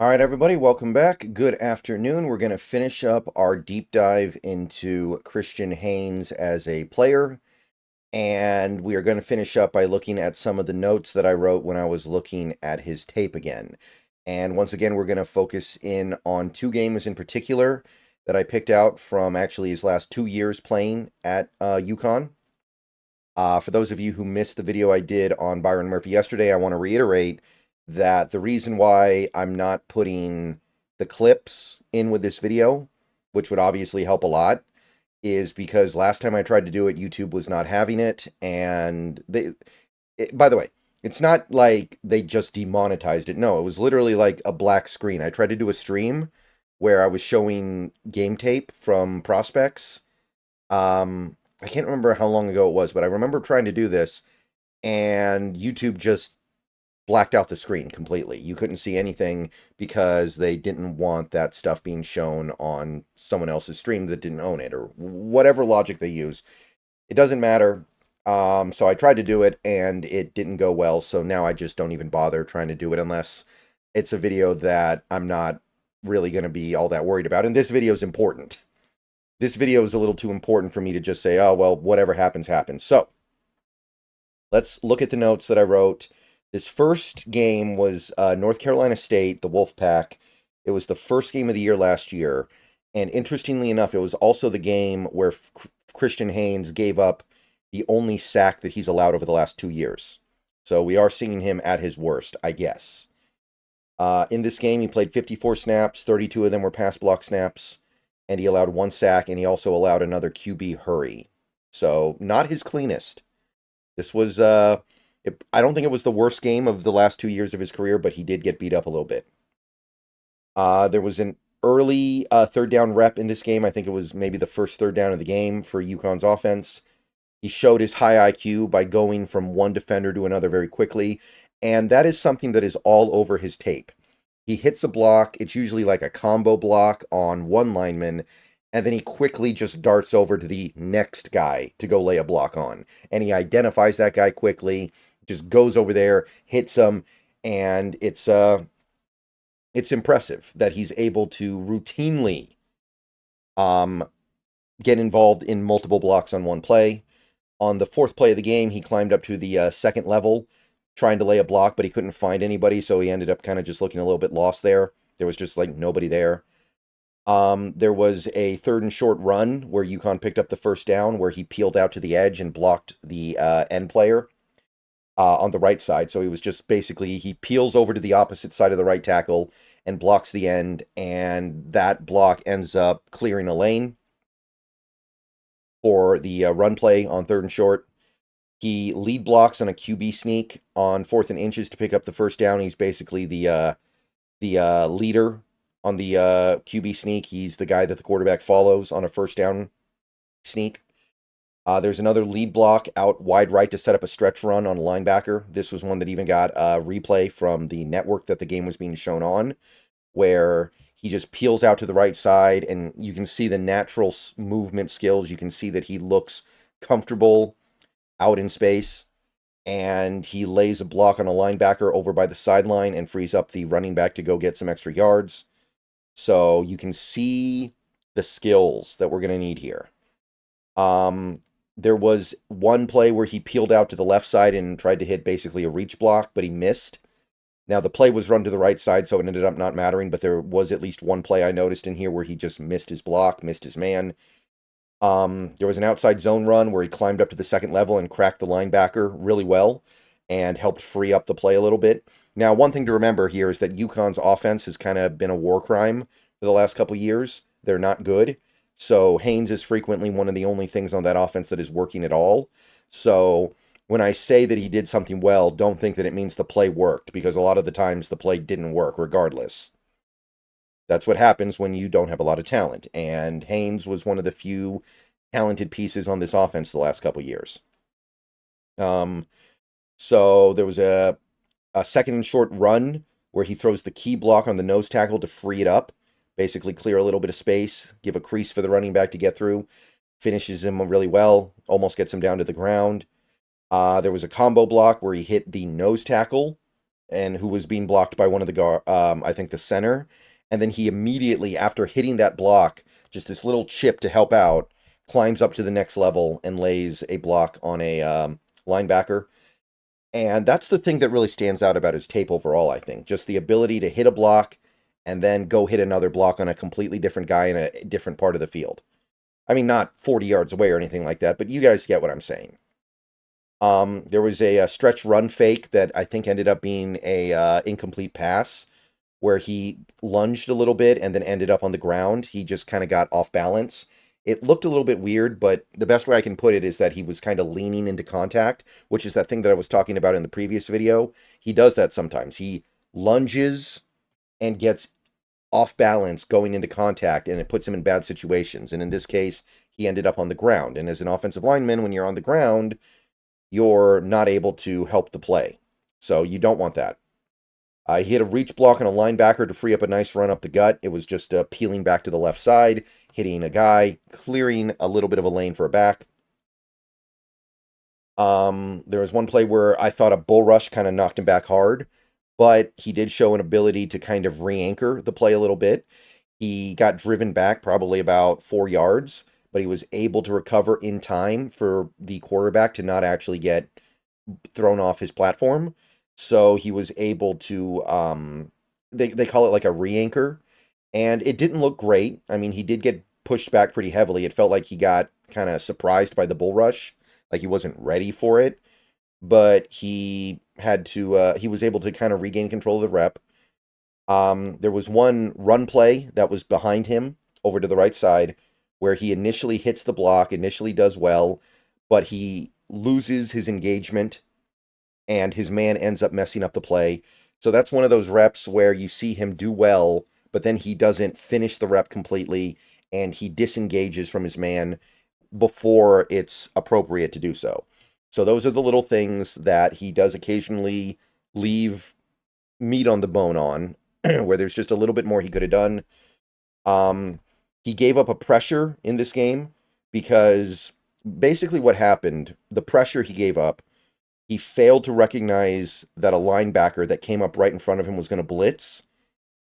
All right, everybody, welcome back. Good afternoon. We're going to finish up our deep dive into Christian Haynes as a player, and we are going to finish up by looking at some of the notes that I wrote when I was looking at his tape again. And once again, we're going to focus in on two games in particular that I picked out from actually his last 2 years playing at UConn. For those of you who missed the video I did on Byron Murphy yesterday, I want to reiterate that the reason why I'm not putting the clips in with this video, which would obviously help a lot, is because last time I tried to do it, YouTube was not having it. And by the way, it's not like they just demonetized it. No, it was literally like a black screen. I tried to do a stream where I was showing game tape from prospects. I can't remember how long ago it was, but I remember trying to do this, and YouTube just blacked out the screen completely. You couldn't see anything because they didn't want that stuff being shown on someone else's stream that didn't own it, or whatever logic they use. It doesn't matter. So I tried to do it, and it didn't go well, so now I just don't even bother trying to do it unless it's a video that I'm not really going to be all that worried about. And this video is important. This video is a little too important for me to just say, oh, well, whatever happens, happens. So let's look at the notes that I wrote. This first game was North Carolina State, the Wolfpack. It was the first game of the year last year. And interestingly enough, it was also the game where Christian Haynes gave up the only sack that he's allowed over the last 2 years. So we are seeing him at his worst, I guess. In this game, he played 54 snaps. 32 of them were pass block snaps. And he allowed 1 sack, and he also allowed another QB hurry. So not his cleanest. This was, I don't think it was the worst game of the last 2 years of his career, but he did get beat up a little bit. There was an early third down rep in this game. I think it was maybe the first third down of the game for UConn's offense. He showed his high IQ by going from one defender to another very quickly, and that is something that is all over his tape. He hits a block. It's usually like a combo block on one lineman, and then he quickly just darts over to the next guy to go lay a block on. And he identifies that guy quickly, just goes over there, hits him, and it's impressive that he's able to routinely get involved in multiple blocks on one play. On the fourth play of the game, he climbed up to the second level, trying to lay a block, but he couldn't find anybody, so he ended up kind of just looking a little bit lost there. There was just like nobody there. There was a third and short run where UConn picked up the first down, where he peeled out to the edge and blocked the end player on the right side. So he was just basically, he peels over to the opposite side of the right tackle and blocks the end, and that block ends up clearing a lane for the run play on third and short. He lead blocks on a QB sneak on 4th and inches to pick up the first down. He's basically the leader on the QB sneak. He's the guy that the quarterback follows on a first down sneak. There's another lead block out wide right to set up a stretch run on a linebacker. This was one that even got a replay from the network that the game was being shown on, where he just peels out to the right side, and you can see the natural movement skills. You can see that he looks comfortable out in space, and he lays a block on a linebacker over by the sideline and frees up the running back to go get some extra yards. So you can see the skills that we're going to need here. There was one play where he peeled out to the left side and tried to hit basically a reach block, but he missed. Now, the play was run to the right side, so it ended up not mattering, but there was at least one play I noticed in here where he just missed his block, missed his man. There was an outside zone run where he climbed up to the second level and cracked the linebacker really well and helped free up the play a little bit. Now, one thing to remember here is that UConn's offense has kind of been a war crime for the last couple years. They're not good. So Haynes is frequently one of the only things on that offense that is working at all. So when I say that he did something well, don't think that it means the play worked, because a lot of the times the play didn't work regardless. That's what happens when you don't have a lot of talent. And Haynes was one of the few talented pieces on this offense the last couple years. So there was a second and short run where he throws the key block on the nose tackle to free it up, basically clear a little bit of space, give a crease for the running back to get through, finishes him really well, almost gets him down to the ground. There was a combo block where he hit the nose tackle and who was being blocked by one of the I think the center, and then he immediately after hitting that block, just this little chip to help out, climbs up to the next level and lays a block on a linebacker. And that's the thing that really stands out about his tape overall, I think. Just the ability to hit a block and then go hit another block on a completely different guy in a different part of the field. I mean, not 40 yards away or anything like that, but you guys get what I'm saying. There was a stretch run fake that I think ended up being a incomplete pass where he lunged a little bit and then ended up on the ground. He just kind of got off balance. It looked a little bit weird, but the best way I can put it is that he was kind of leaning into contact, which is that thing that I was talking about in the previous video. He does that sometimes. He lunges and gets off balance going into contact, and it puts him in bad situations. And in this case, he ended up on the ground. And as an offensive lineman, when you're on the ground, you're not able to help the play. So you don't want that. He hit a reach block on a linebacker to free up a nice run up the gut. It was just peeling back to the left side, hitting a guy, clearing a little bit of a lane for a back. There was one play where I thought a bull rush kind of knocked him back hard, but he did show an ability to kind of re-anchor the play a little bit. He got driven back probably about 4 yards, but he was able to recover in time for the quarterback to not actually get thrown off his platform. So he was able to, they call it like a re-anchor, and it didn't look great. I mean, he did get pushed back pretty heavily. It felt like he got kind of surprised by the bull rush, like he wasn't ready for it, but he had to, he was able to kind of regain control of the rep. There was one run play that was behind him over to the right side where he initially hits the block, initially does well, but he loses his engagement and his man ends up messing up the play. So that's one of those reps where you see him do well, but then he doesn't finish the rep completely and he disengages from his man before it's appropriate to do so. So those are the little things that he does occasionally leave meat on the bone on, where there's just a little bit more he could have done. He gave up a pressure in this game because basically what happened, the pressure he gave up, he failed to recognize that a linebacker that came up right in front of him was going to blitz,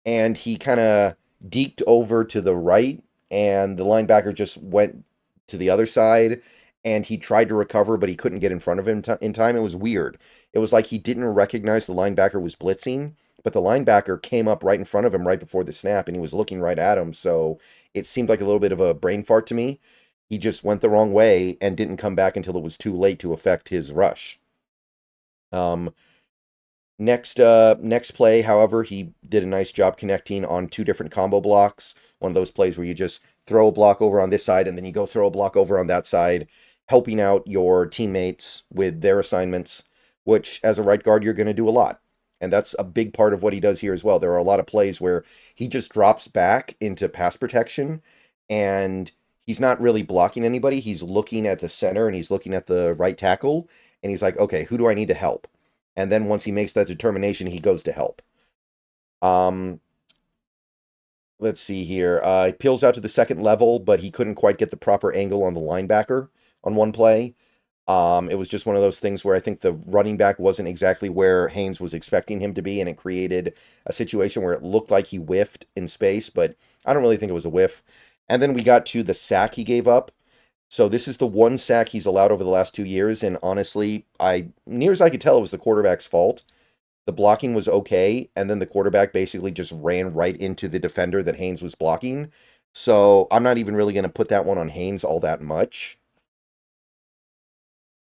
and he kind of deked over to the right, and the linebacker just went to the other side, and he tried to recover, but he couldn't get in front of him in time. It was weird. It was like he didn't recognize the linebacker was blitzing, but the linebacker came up right in front of him right before the snap, and he was looking right at him, so it seemed like a little bit of a brain fart to me. He just went the wrong way and didn't come back until it was too late to affect his rush. Next play, however, he did a nice job connecting on 2 different combo blocks. One of those plays where you just throw a block over on this side and then you go throw a block over on that side, helping out your teammates with their assignments, which as a right guard, you're going to do a lot. And that's a big part of what he does here as well. There are a lot of plays where he just drops back into pass protection and he's not really blocking anybody. He's looking at the center and he's looking at the right tackle. And he's like, okay, who do I need to help? And then once he makes that determination, he goes to help. Let's see here. He peels out to the second level, but he couldn't quite get the proper angle on the linebacker on one play. It was just one of those things where I think the running back wasn't exactly where Haynes was expecting him to be, and it created a situation where it looked like he whiffed in space, but I don't really think it was a whiff. And then we got to the sack he gave up. So this is the one sack he's allowed over the last 2 years, and honestly, near as I could tell, it was the quarterback's fault. The blocking was okay, and then the quarterback basically just ran right into the defender that Haynes was blocking. So I'm not even really going to put that one on Haynes all that much.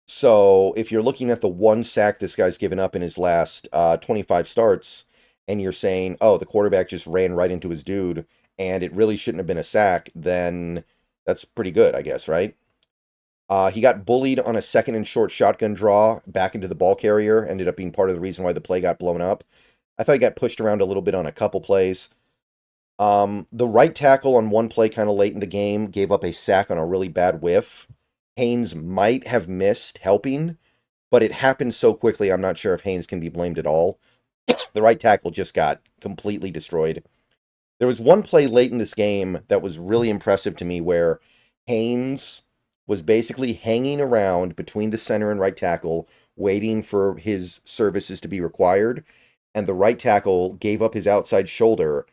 So if you're looking at the one sack this guy's given up in his last 25 starts, and you're saying, oh, the quarterback just ran right into his dude, and it really shouldn't have been a sack, then that's pretty good, I guess, right? He got bullied on a second and short shotgun draw back into the ball carrier, ended up being part of the reason why the play got blown up. I thought he got pushed around a little bit on a couple plays. The right tackle on one play kind of late in the game gave up a sack on a really bad whiff. Haynes might have missed helping, but it happened so quickly, I'm not sure if Haynes can be blamed at all. The right tackle just got completely destroyed. There was one play late in this game that was really impressive to me where Haynes was basically hanging around between the center and right tackle, waiting for his services to be required. and the right tackle gave up his outside shoulder,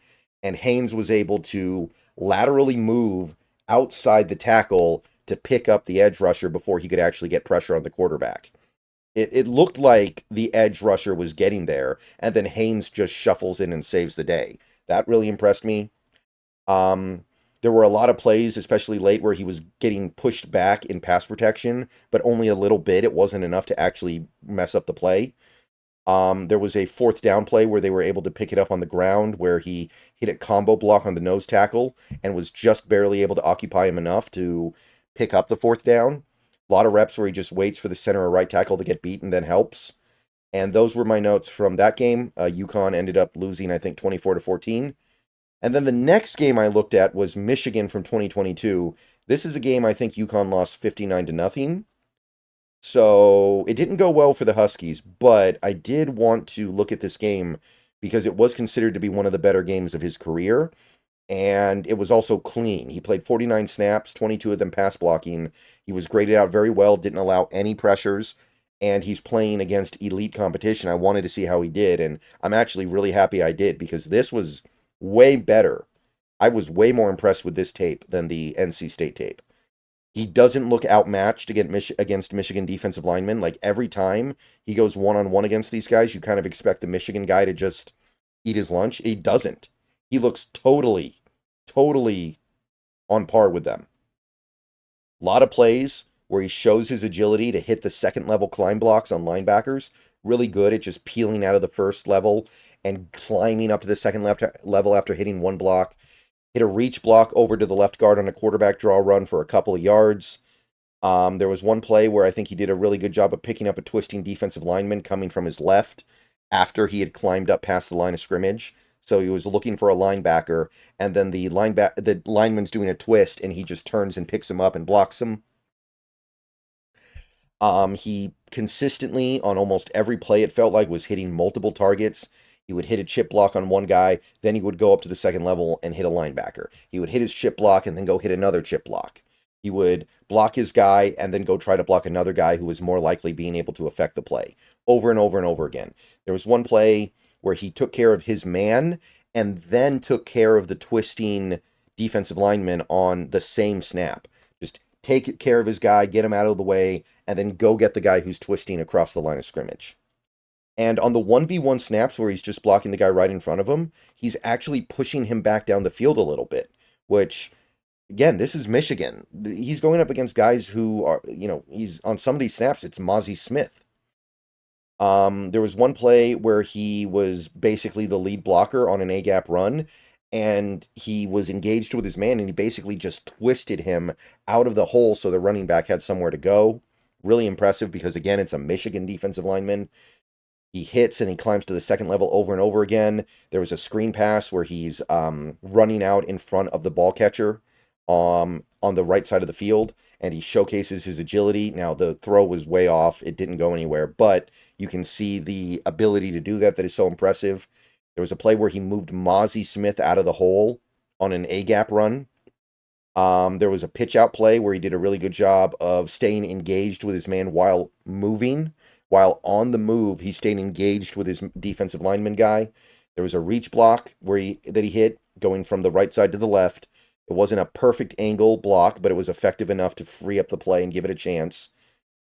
and Haynes was able to laterally move outside the tackle to pick up the edge rusher before he could actually get pressure on the quarterback. It looked like the edge rusher was getting there, and then Haynes just shuffles in and saves the day. That really impressed me. Um, there were a lot of plays, especially late, where he was getting pushed back in pass protection, but only a little bit. It wasn't enough to actually mess up the play. There was a fourth down play where they were able to pick it up on the ground, where he hit a combo block on the nose tackle and was just barely able to occupy him enough to pick up the fourth down. A lot of reps where he just waits for the center or right tackle to get beat and then helps. And those were my notes from that game. UConn ended up losing, I think, 24-14. And then the next game I looked at was Michigan from 2022. This is a game I think UConn lost 59-0. So it didn't go well for the Huskies, but I did want to look at this game because it was considered to be one of the better games of his career. And it was also clean. He played 49 snaps, 22 of them pass blocking. He was graded out very well, didn't allow any pressures, and he's playing against elite competition. I wanted to see how he did, and I'm actually really happy I did because this was way better. I was way more impressed with this tape than the NC State tape. He doesn't look outmatched against Michigan defensive linemen. Like every time he goes one-on-one against these guys, you kind of expect the Michigan guy to just eat his lunch. He doesn't. He looks totally on par with them. A lot of plays where he shows his agility to hit the second level climb blocks on linebackers. Really good at just peeling out of the first level and climbing up to the second level after hitting one block. Hit a reach block over to the left guard on a quarterback draw run for a couple of yards. There was one play where I think he did a really good job of picking up a twisting defensive lineman coming from his left after he had climbed up past the line of scrimmage. So he was looking for a linebacker, and then the lineman's doing a twist, and he just turns and picks him up and blocks him. He consistently, on almost every play, it felt like, was hitting multiple targets. He would hit a chip block on one guy, then he would go up to the second level and hit a linebacker. He would hit his chip block and then go hit another chip block. He would block his guy and then go try to block another guy who was more likely being able to affect the play. Over and over and over again. There was one play where he took care of his man and then took care of the twisting defensive lineman on the same snap. Just take care of his guy, get him out of the way, and then go get the guy who's twisting across the line of scrimmage. And on the 1v1 snaps where he's just blocking the guy right in front of him, he's actually pushing him back down the field a little bit, which, again, this is Michigan. He's going up against guys who are, he's on some of these snaps, it's Mazi Smith. There was one play where he was basically the lead blocker on an A-gap run, and he was engaged with his man, and he basically just twisted him out of the hole so the running back had somewhere to go. Really impressive because, again, it's a Michigan defensive lineman. He hits and he climbs to the second level over and over again. There was a screen pass where he's running out in front of the ball catcher on the right side of the field, and he showcases his agility. Now, the throw was way off. It didn't go anywhere, but you can see the ability to do that is so impressive. There was a play where he moved Mazi Smith out of the hole on an A-gap run. There was a pitch-out play where he did a really good job of staying engaged with his man while moving. While on the move, he stayed engaged with his defensive lineman guy. There was a reach block that he hit going from the right side to the left. It wasn't a perfect angle block, but it was effective enough to free up the play and give it a chance.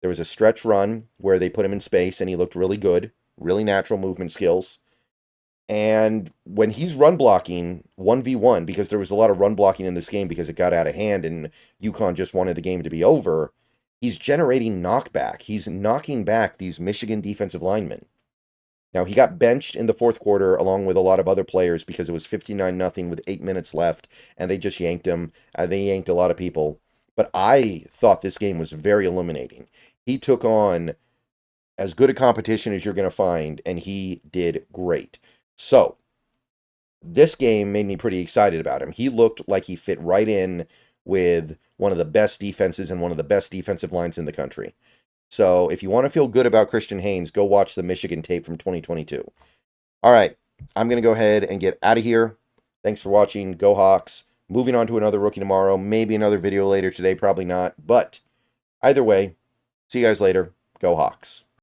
There was a stretch run where they put him in space, and he looked really good, really natural movement skills. And when he's run blocking 1v1, because there was a lot of run blocking in this game because it got out of hand and UConn just wanted the game to be over, he's generating knockback. He's knocking back these Michigan defensive linemen. Now, he got benched in the fourth quarter along with a lot of other players because it was 59-0 with 8 minutes left, and they just yanked him. They yanked a lot of people. But I thought this game was very illuminating. He took on as good a competition as you're going to find, and he did great. So, this game made me pretty excited about him. He looked like he fit right in with one of the best defenses and one of the best defensive lines in the country. So if you want to feel good about Krishton Haynes, go watch the Michigan tape from 2022. All right, I'm going to go ahead and get out of here. Thanks for watching. Go Hawks. Moving on to another rookie tomorrow. Maybe another video later today. Probably not. But either way, see you guys later. Go Hawks.